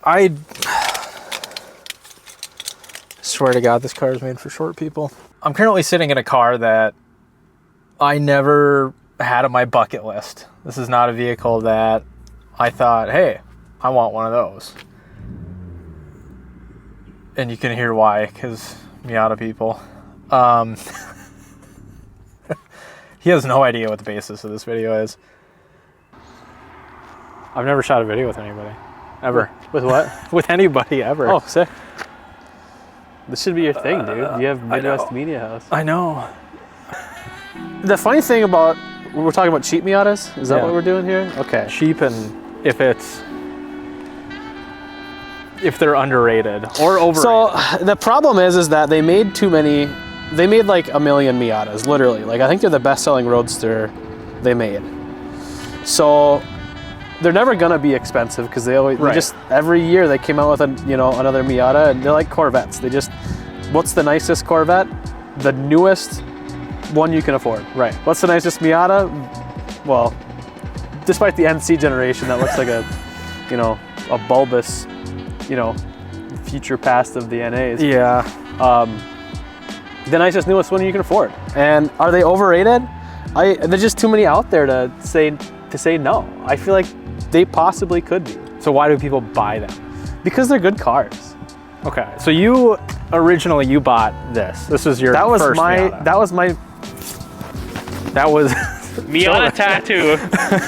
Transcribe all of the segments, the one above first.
I swear to God, this car is made for short people. I'm currently sitting in a car that I never had on my bucket list. This is not a vehicle that I thought, hey, I want one of those. And you can hear why, because Miata people. He has no idea what the basis of this video is. I've never shot a video with anybody. Ever. With what? With anybody, ever. Oh, sick. This should be your thing, dude. You have Midwest Media House. I know. The funny thing about, we're talking about cheap Miatas? Is that what we're doing here? Okay. Cheap, and if they're underrated or overrated. So the problem is that they made too many. They made like 1 million Miatas, literally. Like, I think they're the best-selling roadster they made. So they're never gonna be expensive because they always they just every year they came out with another Miata, and they're like Corvettes. They just, what's the nicest Corvette? The newest one you can afford. Right. What's the nicest Miata? Well, despite the NC generation that looks like a bulbous, future past of the NAs. Yeah. The nicest, newest one you can afford. And are they overrated? There's just too many out there to say no. I feel like they possibly could be. So why do people buy them? Because they're good cars. Okay. So you originally bought this. This was your first Miata. That was Miata tattoo.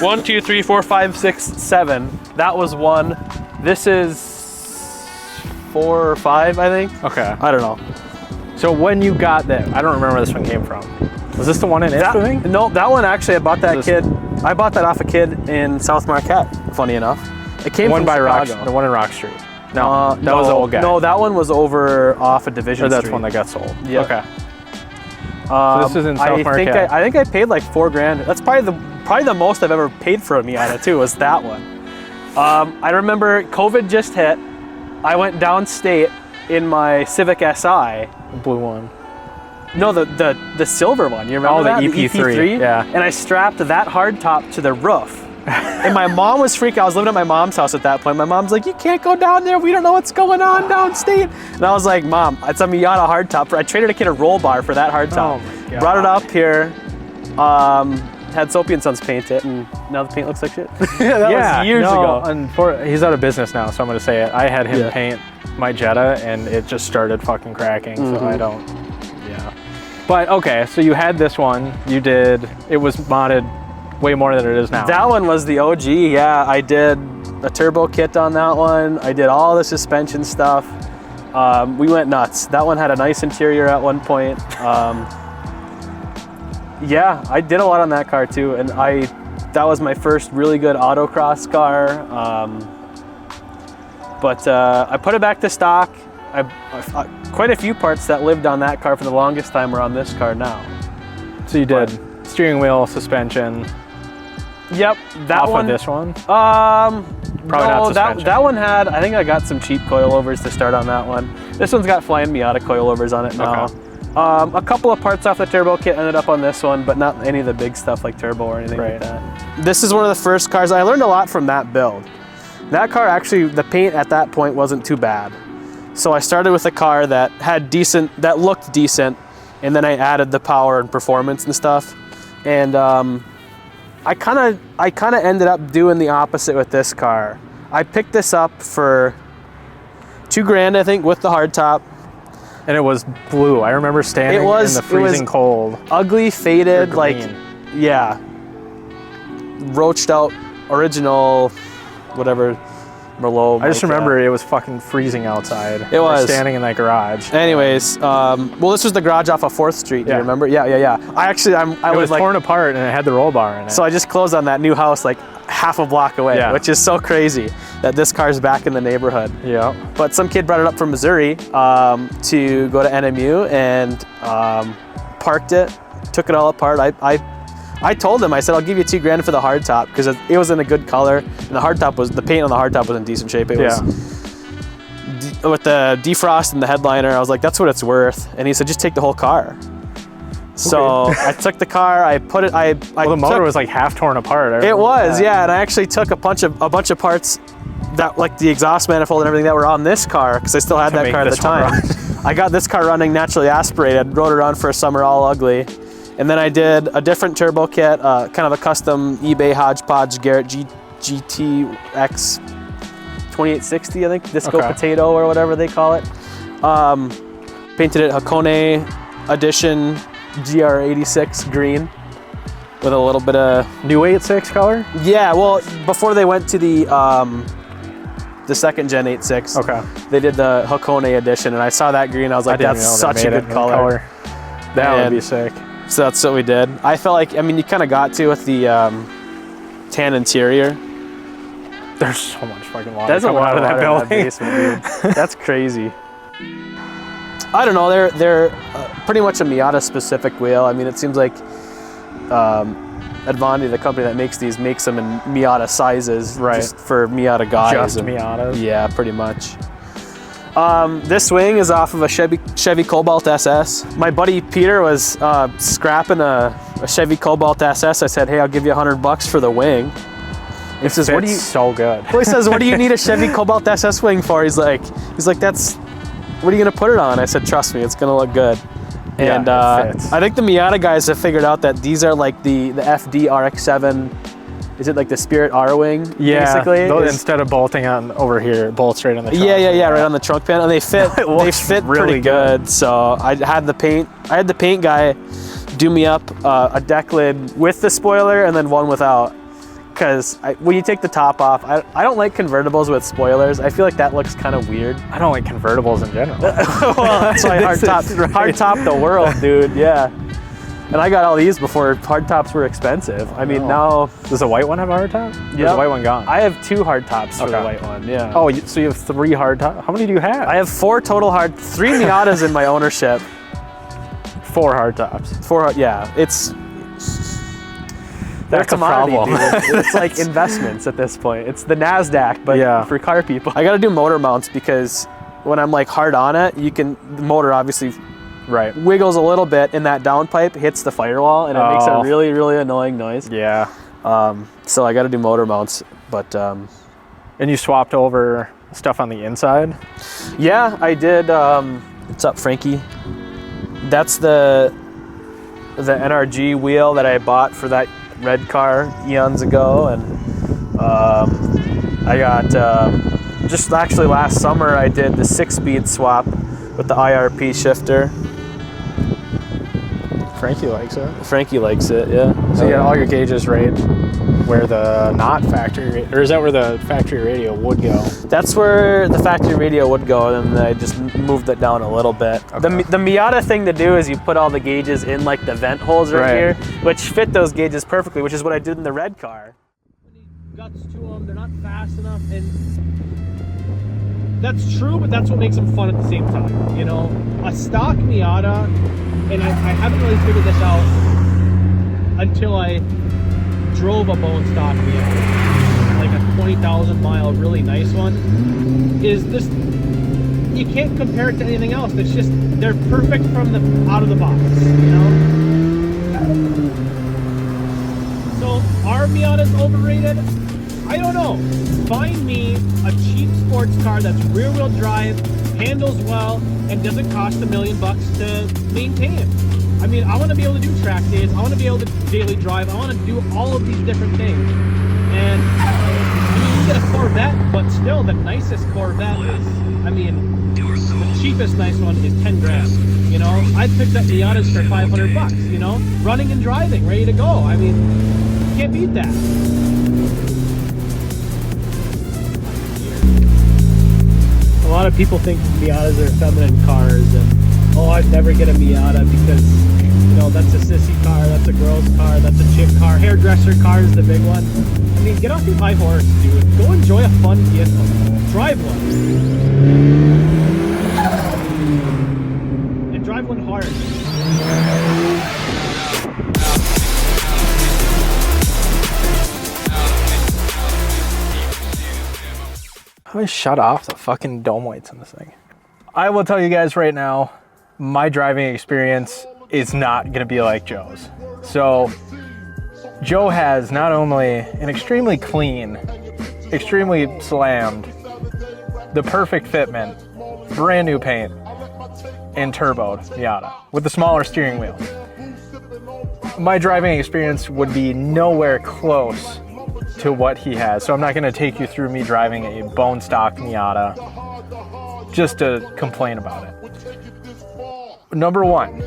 1, 2, 3, 4, 5, 6, 7. That was one. This is 4 or 5, I think. Okay. I don't know. So when you got that, I don't remember where this one came from. Was this the one in Isbething? No, that one actually, I bought that off a kid in South Marquette, funny enough. It came from Chicago. The one in Rock Street. No, that was the old guy. No, that one was over off a Division Street. That's one that got sold. Yeah. Okay. So this is in South Marquette. I think I paid like $4,000. That's probably the most I've ever paid for a Miata too, was that one. I remember COVID just hit. I went downstate in my Civic Si. The blue one. No, the silver one. You remember that? The EP3. Yeah. And I strapped that hardtop to the roof. And my mom was freaking out. I was living at my mom's house at that point. My mom's like, you can't go down there. We don't know what's going on downstate. And I was like, Mom, it's a Miata hardtop. I traded a kid a roll bar for that hardtop. Oh my God. Brought it up here. Had Soapy and Sons paint it, and now the paint looks like shit. That was years ago. And he's out of business now, so I'm going to say it. I had him paint my Jetta, and it just started fucking cracking, so I don't, But okay, so you had this one. You did, it was modded way more than it is now. That one was the OG, yeah. I did a turbo kit on that one. I did all the suspension stuff. We went nuts. That one had a nice interior at one point. Yeah, I did a lot on that car too, and that was my first really good autocross car. But I put it back to stock. Quite a few parts that lived on that car for the longest time are on this car now. So you did steering wheel, suspension. Yep, that one. Off of this one? Probably not suspension. That one had, I think I got some cheap coilovers to start on that one. This one's got flying Miata coilovers on it now. Okay. A couple of parts off the turbo kit ended up on this one, but not any of the big stuff like turbo or anything like that. This is one of the first cars. I learned a lot from that build. That car actually, the paint at that point wasn't too bad. So I started with a car that looked decent, and then I added the power and performance and stuff. And I kind of ended up doing the opposite with this car. I picked this up for $2,000, I think, with the hardtop. And it was blue. I remember standing in the freezing cold. Ugly, faded, like, yeah. Roached out, original, whatever, Merlot. I just remember it was fucking freezing outside. It was. Standing in that garage. Anyways, well, this was the garage off of 4th Street. Do you remember? Yeah. I was torn apart, and it had the roll bar in it. So I just closed on that new house like half a block away, which is so crazy that this car's back in the neighborhood. Yeah. But some kid brought it up from Missouri to go to NMU and parked it, took it all apart. I told him, I said, I'll give you $2,000 for the hardtop because it was in a good color, and the paint on the hardtop was in decent shape. It was with the defrost and the headliner. I was like, that's what it's worth. And he said, just take the whole car. So I took the car, I put it, the motor was like half torn apart. It was, yeah, and I actually took a bunch of parts that like the exhaust manifold and everything that were on this car, because I still had that car at the time. I got this car running naturally aspirated, rode it around for a summer all ugly. And then I did a different turbo kit, kind of a custom eBay hodgepodge Garrett GTX 2860, I think, Disco Potato or whatever they call it. Painted it Hakone Edition GR86 green with a little bit of new 86 color. Yeah, well, before they went to the second gen 86, they did the Hakone Edition, and I saw that green. I was like, that's such a good color. That would be sick. So that's what we did. I felt like, I mean, you kind of got to with the tan interior. There's so much fucking water. There's a lot of that building. Basement, dude. That's crazy. I don't know. They're pretty much a Miata specific wheel. I mean, it seems like Advanti, the company that makes these, makes them in Miata sizes, just for Miata guys. Just Miatas. Yeah, pretty much. This wing is off of a Chevy Cobalt SS. My buddy Peter was scrapping a Chevy Cobalt SS. I said, hey, I'll give you $100 for the wing. He says, "What do you?" So good. Well, he says, "What do you need a Chevy Cobalt SS wing for?" He's like, "That's what are you gonna put it on?" I said, "Trust me, it's gonna look good." And it fits. I think the Miata guys have figured out that these are like the FD RX-7. Is it like the Spirit R wing? Yeah. Basically, instead of bolting on over here, bolt straight on the trunk. Yeah, right on the trunk panel. And they fit. They fit really pretty good. So I had the paint guy do me up a deck lid with the spoiler and then one without. Because when you take the top off, I don't like convertibles with spoilers. I feel like that looks kind of weird. I don't like convertibles in general. Well, that's why hard top the world, dude. Yeah. And I got all these before hard tops were expensive. I mean, now... Does the white one have a hard top? Yeah. Is the white one gone? I have 2 hard tops for the white one, yeah. Oh, so you have 3 hard tops? How many do you have? I have 4 total 3 Miatas in my ownership. 4 hard tops. 4, yeah. It's... That's a problem. It's like investments at this point. It's the NASDAQ, but for car people. I got to do motor mounts because when I'm like hard on it, the motor obviously wiggles a little bit and that downpipe hits the firewall and it makes a really, really annoying noise. Yeah. So I got to do motor mounts, but... And you swapped over stuff on the inside? Yeah, I did. What's up, Frankie? That's the NRG wheel that I bought for that red car eons ago, and I got just actually last summer I did the 6-speed swap with the IRP shifter. Frankie likes it. Frankie likes it, yeah. So you got all your gauges right where the not factory, or is that where the factory radio would go? That's where the factory radio would go, and then I just moved it down a little bit. Okay. The Miata thing to do is you put all the gauges in like the vent holes right here, which fit those gauges perfectly, which is what I did in the red car. Guts to them, they're not fast enough, and that's true, but that's what makes them fun at the same time. You know, a stock Miata, and I haven't really figured this out until I drove a bone stock Miata, like a 20,000 mile really nice one, is this, you can't compare it to anything else. It's just, they're perfect from the out of the box, you know? So are Miatas overrated? I don't know. Find me a cheap sports car that's rear wheel drive, handles well, and doesn't cost $1 million to maintain. I mean, I want to be able to do track days. I want to be able to daily drive. I want to do all of these different things. And you get a Corvette, but still the nicest Corvette is, I mean, the cheapest nice one is 10 grand. You know, I picked up Miatas for $500, you know, running and driving, ready to go. I mean, you can't beat that. A lot of people think Miatas are feminine cars, and oh, I'd never get a Miata because, you know, that's a sissy car, that's a girl's car, that's a chick car, hairdresser car is the big one. I mean, get off your high horse, dude. Go enjoy a fun vehicle. Drive one. And drive one hard. How do I shut off the fucking dome lights on this thing? I will tell you guys right now, my driving experience is not gonna be like Joe's. So, Joe has not only an extremely clean, extremely slammed the perfect fitment, brand new paint, and turboed Miata with the smaller steering wheel. My driving experience would be nowhere close to what he has, so I'm not going to take you through me driving a bone stock Miata just to complain about it. Number one,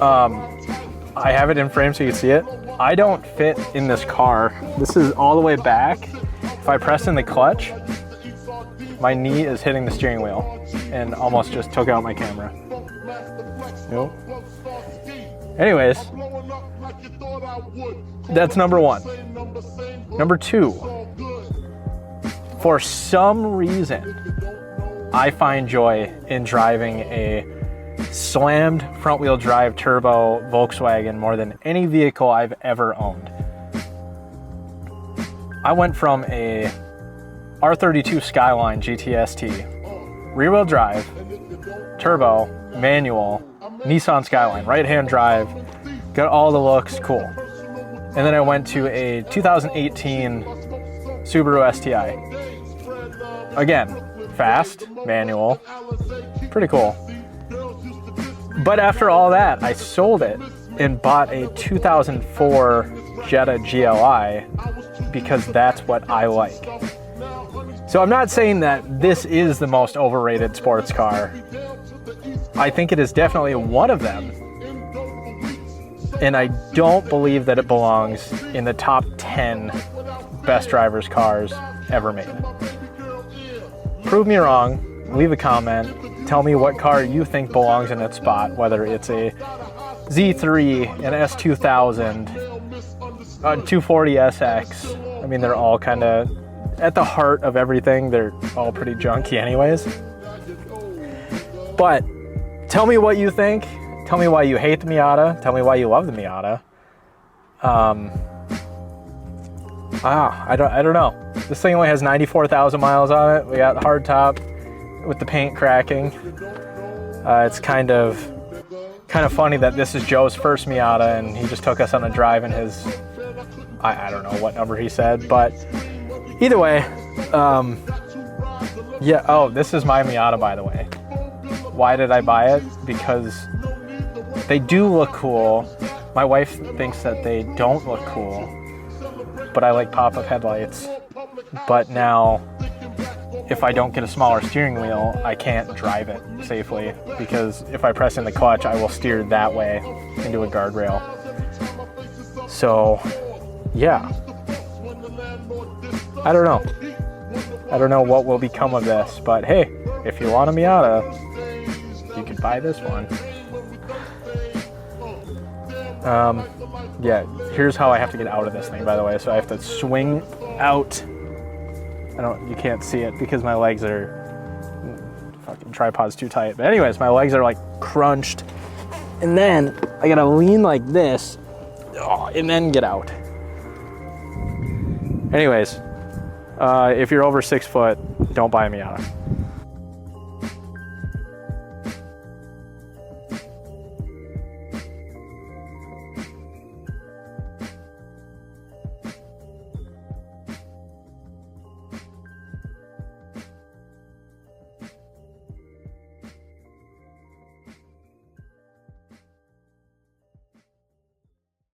I have it in frame so you can see it. I don't fit in this car. This is all the way back. If I press in the clutch, my knee is hitting the steering wheel and almost just took out my camera. Nope. Anyways, that's number one. Number two, for some reason, I find joy in driving a slammed front-wheel drive turbo Volkswagen more than any vehicle I've ever owned. I went from a R32 Skyline GTST, rear-wheel drive, turbo, manual, Nissan Skyline, right-hand drive, got all the looks, cool. And then I went to a 2018 Subaru STI. Again, fast, manual, pretty cool. But after all that, I sold it and bought a 2004 Jetta GLI because that's what I like. So I'm not saying that this is the most overrated sports car. I think it is definitely one of them. And I don't believe that it belongs in the top 10 best drivers' cars ever made. Prove me wrong, leave a comment, tell me what car you think belongs in its spot, whether it's a Z3, an S2000, a 240SX. I mean, they're all kind of, at the heart of everything, they're all pretty junky anyways. But tell me what you think. Tell me why you hate the Miata. Tell me why you love the Miata. I don't know. This thing only has 94,000 miles on it. We got the hard top with the paint cracking. It's kind of funny that this is Joe's first Miata and he just took us on a drive in his, I don't know what number he said, but either way, yeah, oh, this is my Miata, by the way. Why did I buy it? Because they do look cool. My wife thinks that they don't look cool, but I like pop-up headlights. But now, if I don't get a smaller steering wheel, I can't drive it safely because if I press in the clutch, I will steer that way into a guardrail. So, yeah. I don't know. I don't know what will become of this, but hey, if you want a Miata, you could buy this one. Yeah, here's how I have to get out of this thing, by the way. So I have to swing out. You can't see it because my legs are, fucking tripod's too tight. But anyways, my legs are like crunched. And then I gotta lean like this, and then get out. Anyways, if you're over 6 foot, don't buy a Miata.